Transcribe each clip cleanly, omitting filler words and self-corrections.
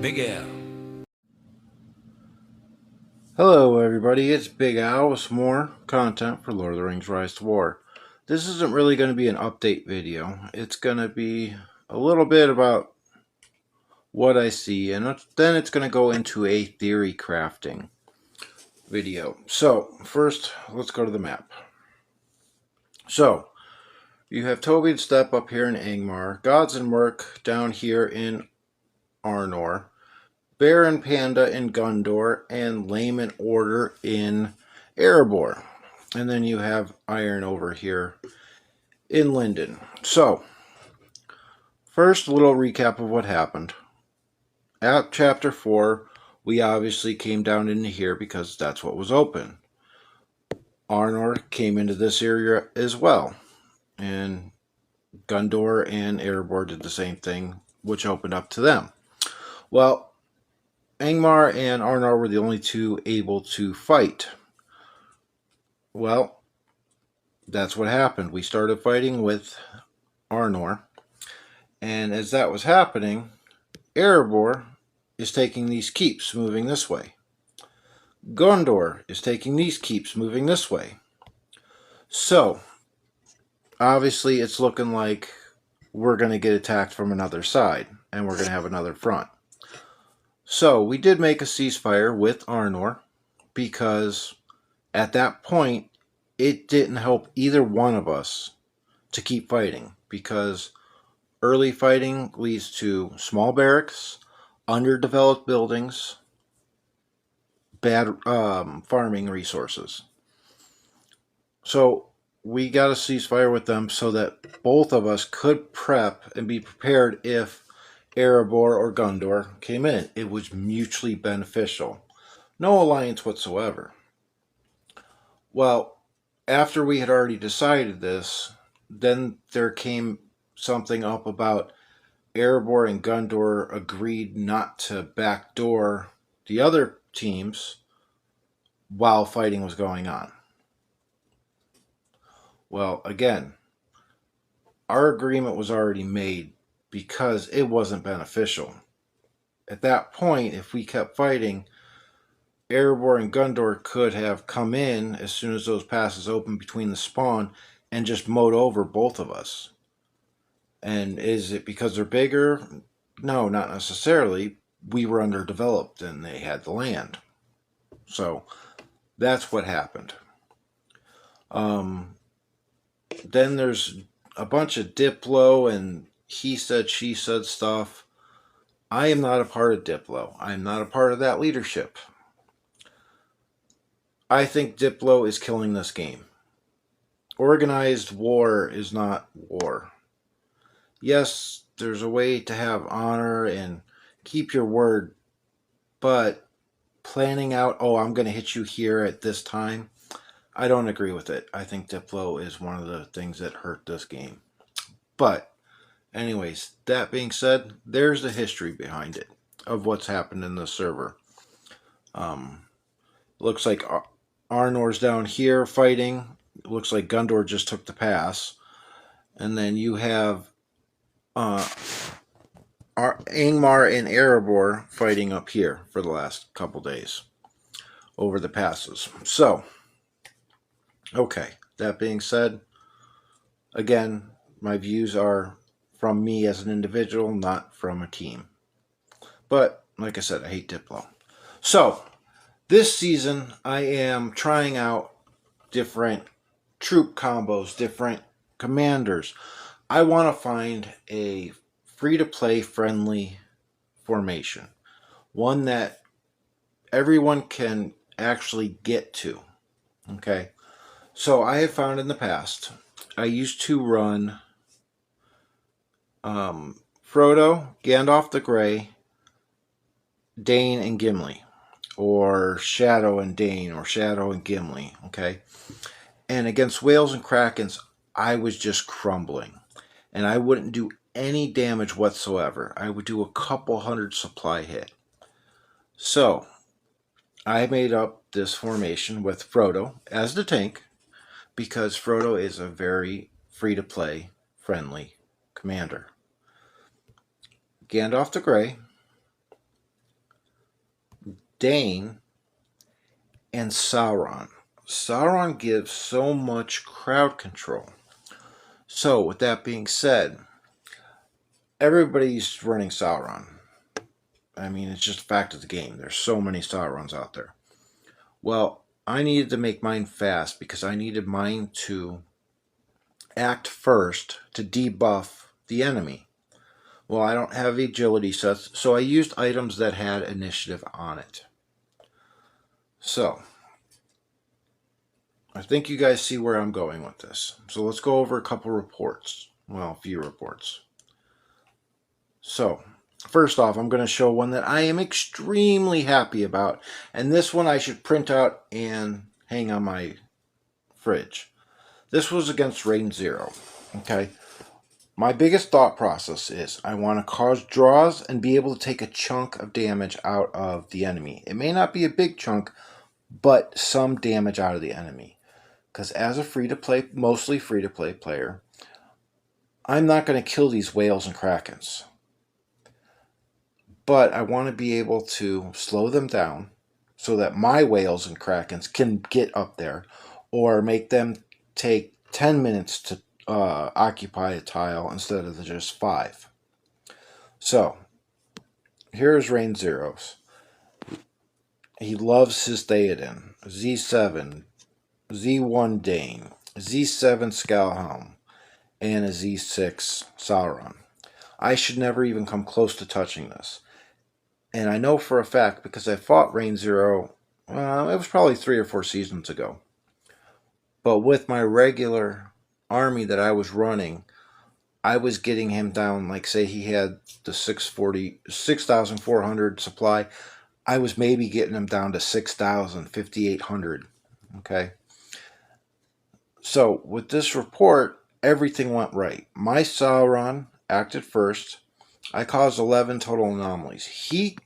Big Al. Hello everybody, it's Big Al with some more content for Lord of the Rings Rise to War. This isn't really going to be an update video. It's going to be a little bit about what I see, and then it's going to go into a theory crafting video. So, first, let's go to the map. So, you have Tobin Steppe up here in Angmar, Gods and Merc down here in Arnor, Bear and Panda in Gondor, and Lame and Order in Erebor. And then you have Iron over here in Linden. So, first, a little recap of what happened. At Chapter 4, we obviously came down into here because that's what was open. Arnor came into this area as well. And Gondor and Erebor did the same thing, which opened up to them. Well, Angmar and Arnor were the only two able to fight. Well, that's what happened. We started fighting with Arnor, and as that was happening, Erebor is taking these keeps moving this way. Gondor is taking these keeps moving this way. So, obviously it's looking like we're going to get attacked from another side, and we're going to have another front. So, we did make a ceasefire with Arnor, because at that point, it didn't help either one of us to keep fighting, because early fighting leads to small barracks, underdeveloped buildings, bad farming resources. So we got a ceasefire with them so that both of us could prep and be prepared if Erebor or Gondor came in. It was mutually beneficial. No alliance whatsoever. Well, after we had already decided this, then there came something up about Erebor and Gondor agreed not to backdoor the other teams while fighting was going on. Well, again, our agreement was already made because it wasn't beneficial. At that point, if we kept fighting, Erebor and Gondor could have come in as soon as those passes opened between the spawn and just mowed over both of us. And is it because they're bigger? No, not necessarily. We were underdeveloped and they had the land. So that's what happened. Then there's a bunch of Diplo and he said, she said stuff. I am not a part of Diplo. I am not a part of that leadership. I think Diplo is killing this game. Organized war is not war. Yes, there's a way to have honor and keep your word, but planning out, oh, I'm going to hit you here at this time, I don't agree with it. I think Diplo is one of the things that hurt this game. But, anyways, that being said, there's the history behind it of what's happened in the server. Looks like Arnor's down here fighting. It looks like Gondor just took the pass. And then you have Angmar and Erebor fighting up here for the last couple days over the passes. So, okay, that being said, again, my views are from me as an individual, not from a team. But, like I said, I hate Diplo. So, this season, I am trying out different troop combos, different commanders. I want to find a free-to-play friendly formation. One that everyone can actually get to. Okay? So I have found in the past, I used to run Frodo, Gandalf the Grey, Dane, and Gimli. Or Shadow and Dane, or Shadow and Gimli. Okay? And against whales and krakens, I was just crumbling. And I wouldn't do any damage whatsoever. I would do a couple hundred supply hit. So, I made up this formation with Frodo as the tank, because Frodo is a very free-to-play, friendly commander. Gandalf the Grey, Dane, and Sauron. Sauron gives so much crowd control. So, with that being said, everybody's running Sauron. I mean, it's just a fact of the game. There's so many Saurons out there. Well, I needed to make mine fast because I needed mine to act first to debuff the enemy. Well, I don't have agility sets, so I used items that had initiative on it. So, I think you guys see where I'm going with this. So let's go over a couple reports. Well, a few reports. So, first off, I'm going to show one that I am extremely happy about. And this one I should print out and hang on my fridge. This was against Rain Zero. Okay. My biggest thought process is I want to cause draws and be able to take a chunk of damage out of the enemy. It may not be a big chunk, but some damage out of the enemy. Because as a free-to-play, mostly free-to-play player, I'm not going to kill these whales and krakens. But I want to be able to slow them down so that my whales and krakens can get up there, or make them take 10 minutes to occupy a tile instead of just 5. So, here's Rain Zero's. He loves his Theoden. Z7, Z1 Dane, Z7 Scalhelm, and a Z6 Sauron. I should never even come close to touching this. And I know for a fact because I fought Rain Zero, it was probably 3 or 4 seasons ago. But with my regular army that I was running, I was getting him down, like say he had the 6,400 supply. I was maybe getting him down to 6,000, 5,800. Okay. So with this report, everything went right. My Sauron acted first. I caused 11 total anomalies. He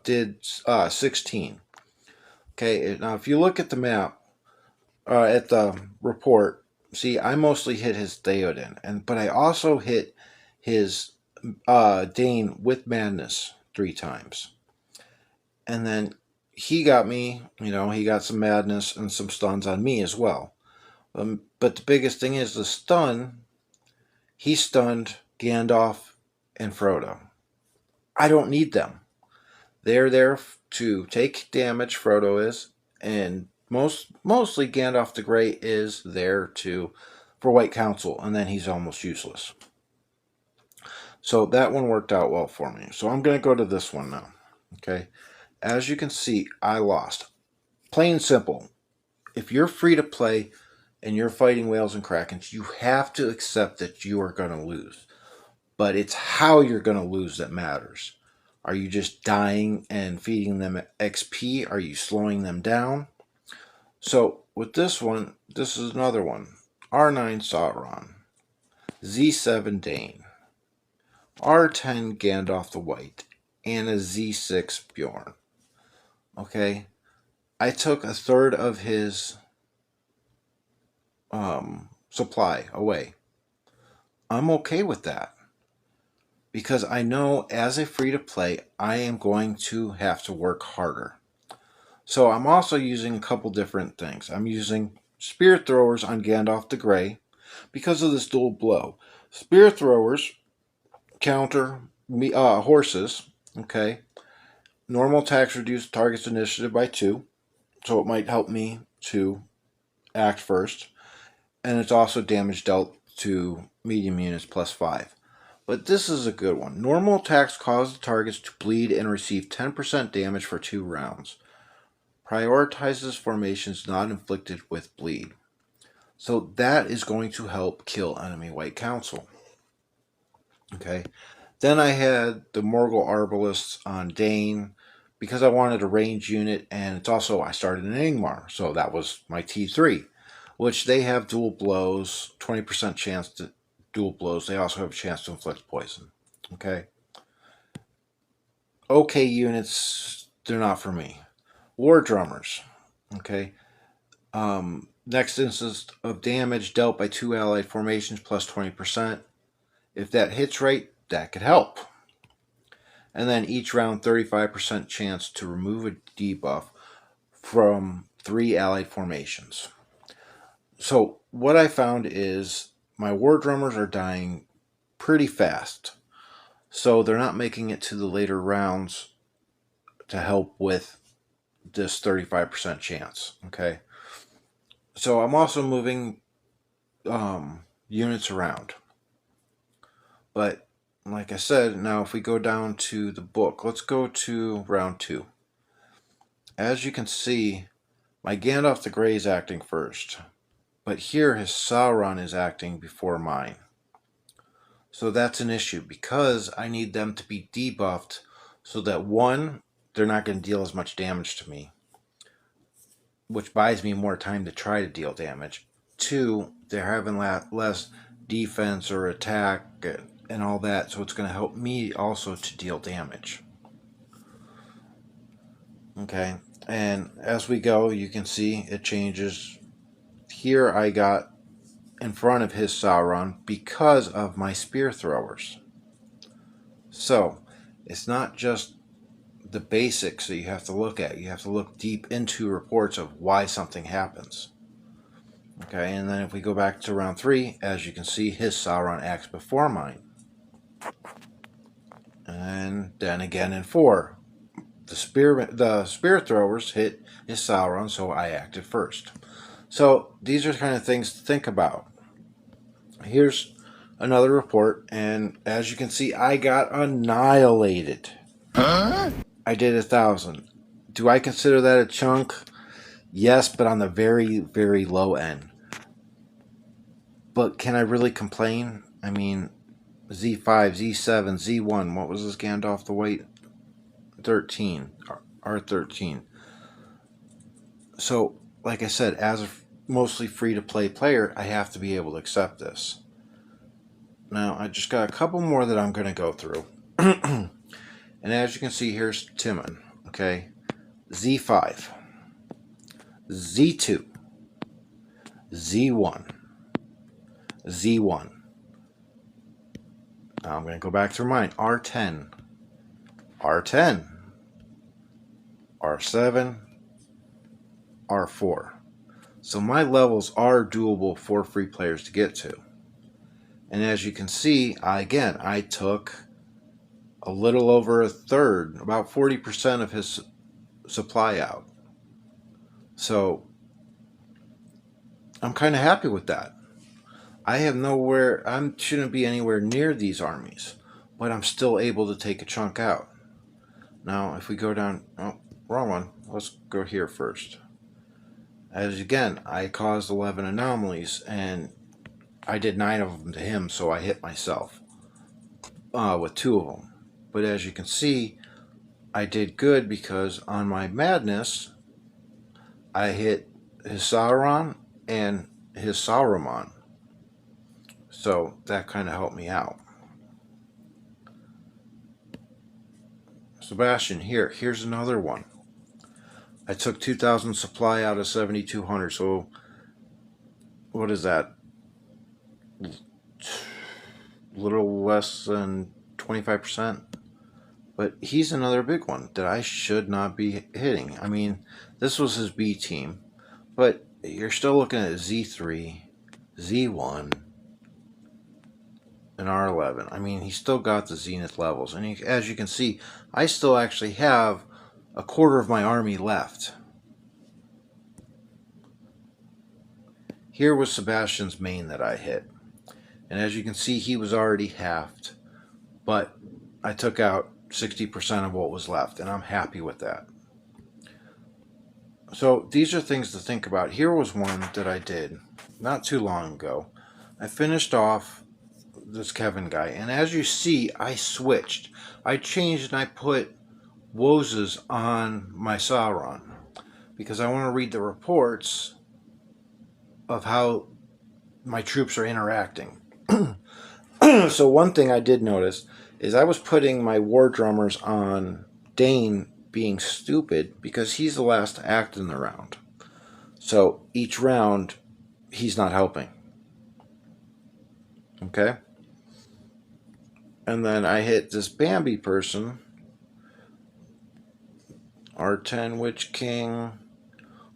did 16. Okay, now if you look at the map, at the report, see, I mostly hit his Theoden, but I also hit his Dane with Madness 3 times. And then he got me, he got some Madness and some stuns on me as well. But the biggest thing is the stun, he stunned Gandalf and Frodo. I don't need them. They're there to take damage, Frodo is, and mostly Gandalf the Grey is there for White Council, and then he's almost useless. So that one worked out well for me. So I'm going to go to this one now. Okay, as you can see, I lost. Plain and simple. If you're free to play and you're fighting whales and krakens, you have to accept that you are going to lose. But it's how you're going to lose that matters. Are you just dying and feeding them XP? Are you slowing them down? So with this one, this is another one. R9 Sauron, Z7 Dane, R10 Gandalf the White, and a Z6 Bjorn. Okay, I took a third of his supply away. I'm okay with that. Because I know as a free-to-play, I am going to have to work harder. So I'm also using a couple different things. I'm using Spear Throwers on Gandalf the Grey because of this dual blow. Spear Throwers counter horses, okay? Normal attacks reduce target's initiative by 2, so it might help me to act first. And it's also damage dealt to medium units plus 5. But this is a good one. Normal attacks cause the targets to bleed and receive 10% damage for 2 rounds. Prioritizes formations not inflicted with bleed. So that is going to help kill enemy White Council. Okay. Then I had the Morgul Arbalists on Dane because I wanted a range unit, and it's also, I started an Ingmar, so that was my T3, which they have dual blows, 20% chance to dual blows. They also have a chance to inflict poison. Okay. Okay units, they're not for me. War Drummers. Okay. Next instance of damage dealt by 2 allied formations plus 20%. If that hits right, that could help. and then each round 35% chance to remove a debuff from 3 allied formations. So what I found is my war drummers are dying pretty fast. So they're not making it to the later rounds to help with this 35% chance. Okay. So I'm also moving units around. But like I said, now if we go down to the book, let's go to round 2. As you can see, my Gandalf the Grey is acting first. But here his Sauron is acting before mine. So that's an issue because I need them to be debuffed so that 1, they're not going to deal as much damage to me, which buys me more time to try to deal damage. 2, they're having less defense or attack and all that, so it's going to help me also to deal damage. Okay, and as we go, you can see it changes. Here I got in front of his Sauron because of my spear throwers. So it's not just the basics that you have to look at. You have to look deep into reports of why something happens. Okay, and then if we go back to round 3, as you can see, his Sauron acts before mine. And then again in 4, the spear throwers hit his Sauron, so I acted first. So these are kind of things to think about. Here's another report, and as you can see, I got annihilated. Huh? I did 1,000. Do I consider that a chunk? Yes, but on the very, very low end. But can I really complain? I mean, Z5, Z7, Z1, what was this Gandalf the White? 13, R13. So, like I said, as a mostly free-to-play player, I have to be able to accept this. Now, I just got a couple more that I'm going to go through. And as you can see, here's Timon, okay? Z5, Z2, Z1, Z1. Now I'm going to go back through mine. R10, R10, R7, R4. So my levels are doable for free players to get to. And as you can see, I took a little over a third, about 40% of his supply out. So I'm kind of happy with that. I shouldn't be anywhere near these armies, but I'm still able to take a chunk out. Now, if we go down, oh, wrong one. Let's go here first. As again, I caused 11 anomalies, and I did 9 of them to him, so I hit myself with 2 of them. But as you can see, I did good because on my madness, I hit his Sauron and his Saruman. So that kind of helped me out. Sebastian, here's another one. I took 2,000 supply out of 7,200, so what is that? A little less than 25%. But he's another big one that I should not be hitting. I mean, this was his B team, but you're still looking at Z3, Z1, and R11. I mean, he still got the Zenith levels. And as you can see, I still actually have a quarter of my army left. Here was Sebastian's main that I hit. And as you can see, he was already halved. But I took out 60% of what was left, and I'm happy with that. So these are things to think about. Here was one that I did not too long ago. I finished off this Kevin guy, and as you see, I switched. I changed and I put Wozes on my Sauron because I want to read the reports of how my troops are interacting. So one thing I did notice is I was putting my war drummers on Dane being stupid because he's the last to act in the round. So each round, he's not helping. Okay? And then I hit this Bambi person R10 Witch King,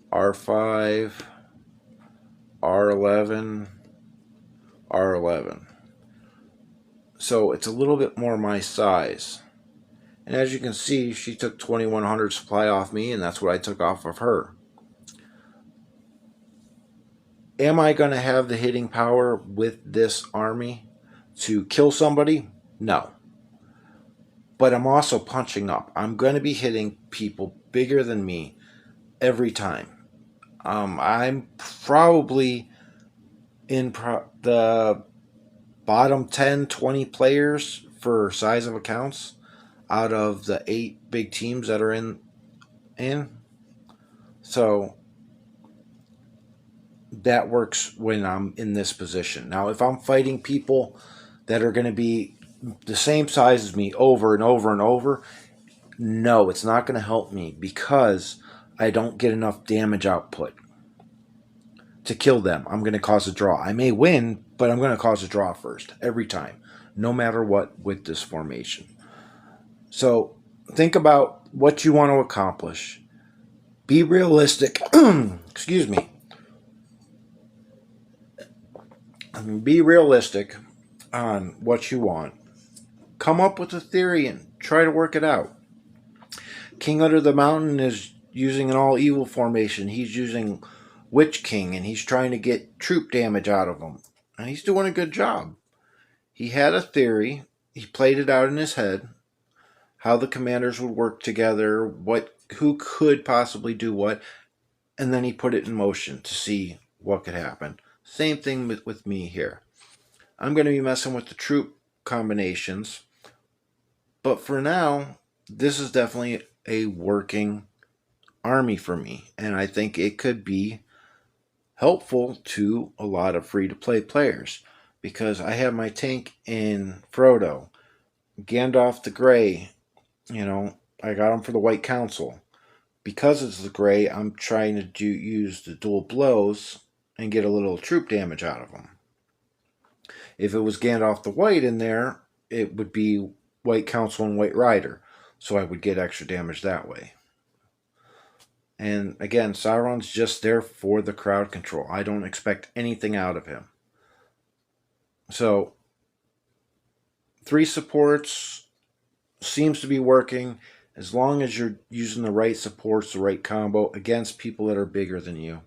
R5, R11, R11. So it's a little bit more my size. And as you can see, she took 2100 supply off me, and that's what I took off of her. Am I going to have the hitting power with this army to kill somebody? No. But I'm also punching up. I'm going to be hitting people bigger than me every time. I'm probably in the bottom 10, 20 players for size of accounts out of the 8 big teams that are in. So that works when I'm in this position. Now, if I'm fighting people that are going to be the same size as me over and over and over, no, it's not going to help me because I don't get enough damage output to kill them. I'm going to cause a draw. I may win, but I'm going to cause a draw first every time, no matter what with this formation. So think about what you want to accomplish. Be realistic. Excuse me. Be realistic on what you want. Come up with a theory and try to work it out. King Under the Mountain is using an all evil formation. He's using Witch King and he's trying to get troop damage out of him. And he's doing a good job. He had a theory. He played it out in his head. How the commanders would work together. Who could possibly do what. And then he put it in motion to see what could happen. Same thing with me here. I'm going to be messing with the troop combinations. But for now, this is definitely a working army for me. And I think it could be helpful to a lot of free-to-play players. Because I have my tank in Frodo. Gandalf the Grey, I got him for the White Council. Because it's the Grey, I'm trying to use the dual blows and get a little troop damage out of him. If it was Gandalf the White in there, it would be White Council and White Rider. So I would get extra damage that way. And again, Sauron's just there for the crowd control. I don't expect anything out of him. So 3 supports seems to be working as long as you're using the right supports, the right combo against people that are bigger than you.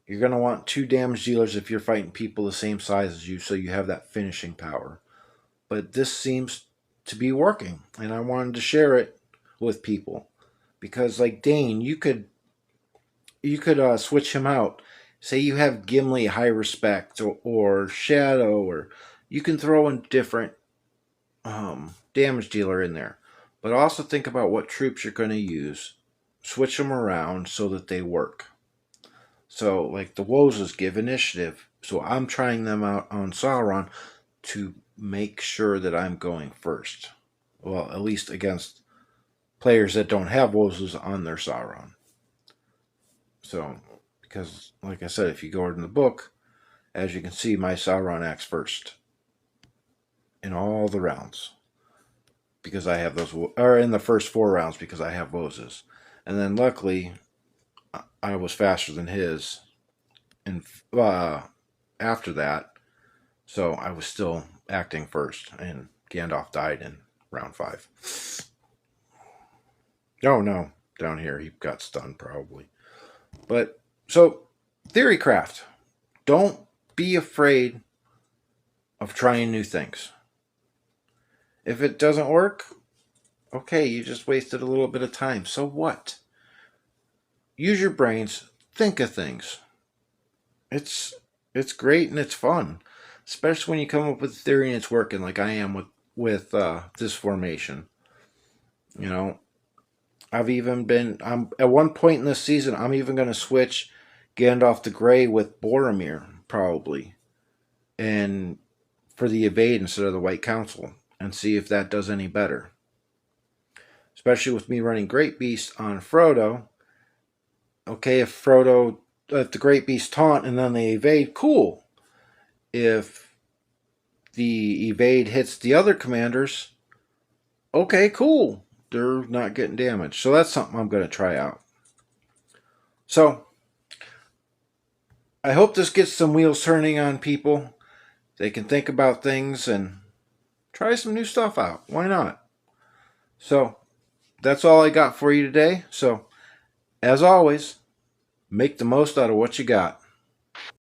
You're going to want 2 damage dealers if you're fighting people the same size as you, so you have that finishing power. But this seems to be working, and I wanted to share it with people. Because like Dane, you could switch him out. Say you have Gimli high respect or Shadow, or you can throw in different damage dealer in there. But also think about what troops you're going to use. Switch them around so that they work. So, like the Wozes give initiative. So I'm trying them out on Sauron to make sure that I'm going first. Well, at least against players that don't have Wozes on their Sauron. So, because, like I said, if you go in the book, as you can see, my Sauron acts first in all the rounds. Because I have those, or in the first 4 rounds because I have Wozes. And then luckily, I was faster than his and after that, so I was still acting first, and Gandalf died in round 5. Oh no, down here he got stunned probably. But so Theorycraft, don't be afraid of trying new things. If it doesn't work, okay, you just wasted a little bit of time. So what? Use your brains, think of things. It's great and it's fun, especially when you come up with a theory and it's working, like I am with this formation. I'm at one point in this season, I'm even going to switch Gandalf the Grey with Boromir probably, and for the evade instead of the White Council, and see if that does any better. Especially with me running Great Beast on Frodo. Okay, if the Great Beast taunt and then they evade, cool. If the evade hits the other commanders, okay, cool. they're not getting damaged. So that's something I'm going to try out. So I hope this gets some wheels turning on people. They can think about things and try some new stuff out. Why not? So that's all I got for you today. So as always, make the most out of what you got.